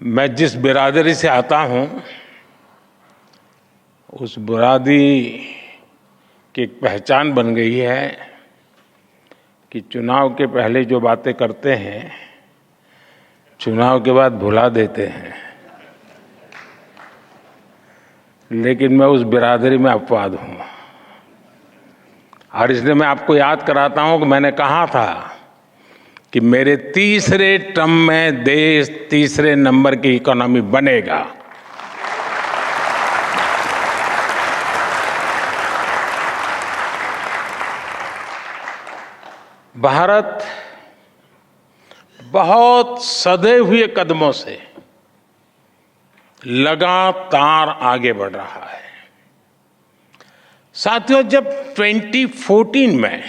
मैं जिस बिरादरी से आता हूं, उस बिरादरी की एक पहचान बन गई है कि चुनाव के पहले जो बातें करते हैं, चुनाव के बाद भुला देते हैं। लेकिन मैं उस बिरादरी में अपवाद हूं और इसलिए मैं आपको याद कराता हूं कि मैंने कहा था कि मेरे तीसरे टर्म में देश तीसरे नंबर की इकोनॉमी बनेगा। भारत बहुत सधे हुए कदमों से लगातार आगे बढ़ रहा है। साथियों, जब 2014 में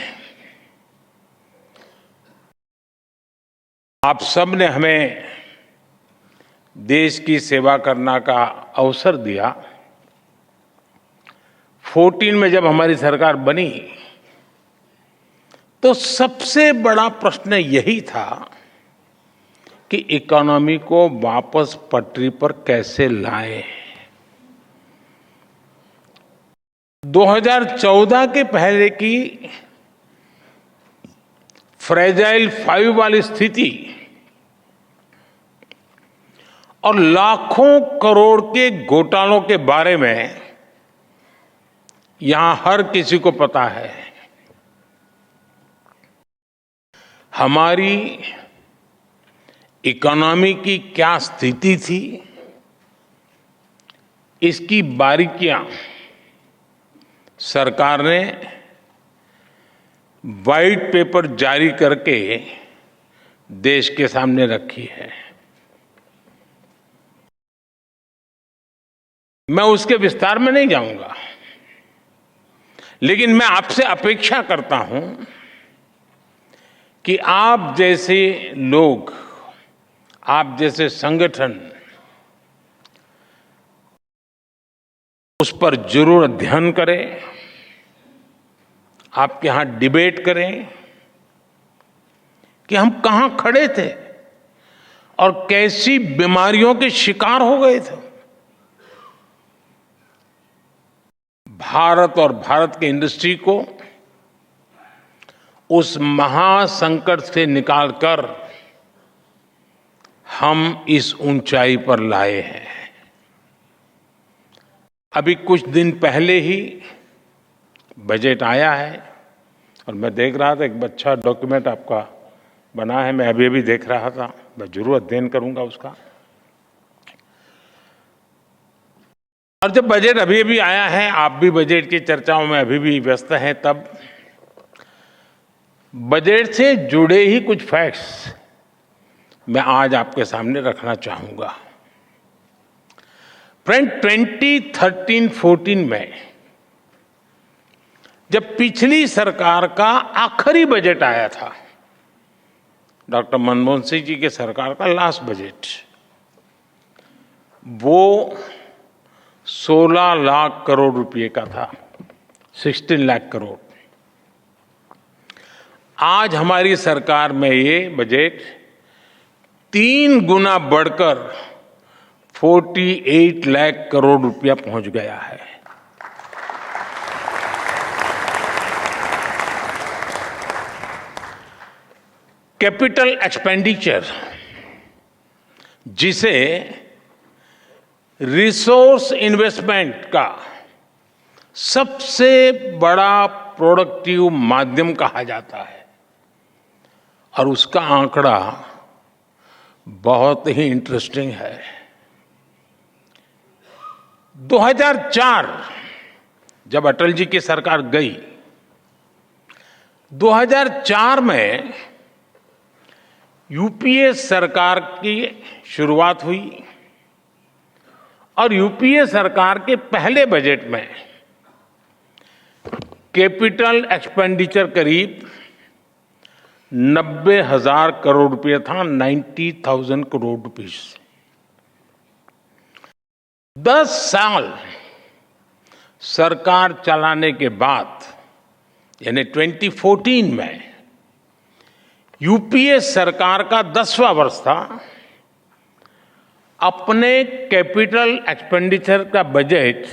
आप सब ने हमें देश की सेवा करने का अवसर दिया, 14 में जब हमारी सरकार बनी तो सबसे बड़ा प्रश्न यही था कि इकोनॉमी को वापस पटरी पर कैसे लाएं। 2014 के पहले की फ्रेजाइल 5 वाली स्थिति और लाखों करोड़ के घोटालों के बारे में यहां हर किसी को पता है। हमारी इकोनॉमी की क्या स्थिति थी, इसकी बारीकियां सरकार ने व्हाइट पेपर जारी करके देश के सामने रखी है। मैं उसके विस्तार में नहीं जाऊंगा, लेकिन मैं आपसे अपेक्षा करता हूं कि आप जैसे लोग, आप जैसे संगठन उस पर जरूर अध्ययन करें, आपके यहां डिबेट करें कि हम कहां खड़े थे और कैसी बीमारियों के शिकार हो गए थे। भारत और भारत की इंडस्ट्री को उस महासंकट से निकालकर हम इस ऊंचाई पर लाए हैं। अभी कुछ दिन पहले ही बजट आया है और मैं देख रहा था, एक अच्छा डॉक्यूमेंट आपका बना है, मैं अभी देख रहा था, मैं जरूर अध्ययन करूंगा उसका। और जब बजट अभी आया है, आप भी बजट की चर्चाओं में अभी भी व्यस्त हैं, तब बजट से जुड़े ही कुछ फैक्ट्स मैं आज आपके सामने रखना चाहूंगा। फ्रेंड, 2013-14 में जब पिछली सरकार का आखिरी बजट आया था, डॉक्टर मनमोहन सिंह जी के सरकार का लास्ट बजट, वो 16 लाख करोड़ रुपए का था, 16 लाख करोड़। आज हमारी सरकार में ये बजट 3 गुना बढ़कर 48 लाख करोड़ रुपया पहुंच गया है। कैपिटल एक्सपेंडिचर, जिसे रिसोर्स इन्वेस्टमेंट का सबसे बड़ा प्रोडक्टिव माध्यम कहा जाता है, और उसका आंकड़ा बहुत ही इंटरेस्टिंग है। 2004 जब अटल जी की सरकार गई, 2004 में यूपीए सरकार की शुरुआत हुई और यूपीए सरकार के पहले बजट में कैपिटल एक्सपेंडिचर करीब 90,000 करोड़ रुपए था, 90,000 करोड़ रुपीस। 10 साल सरकार चलाने के बाद, यानी 2014 में यूपीए सरकार का 10वां वर्ष था, अपने कैपिटल एक्सपेंडिचर का बजट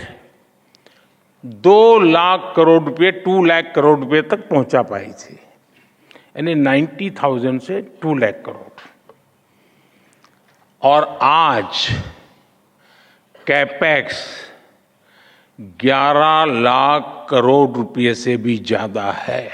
2 लाख करोड़ रुपए 2 लाख करोड़ रुपए तक पहुंचा पाई थी, यानी 90,000 से 2 लाख करोड़। और आज कैपेक्स 11 लाख करोड़ रुपए से भी ज्यादा है।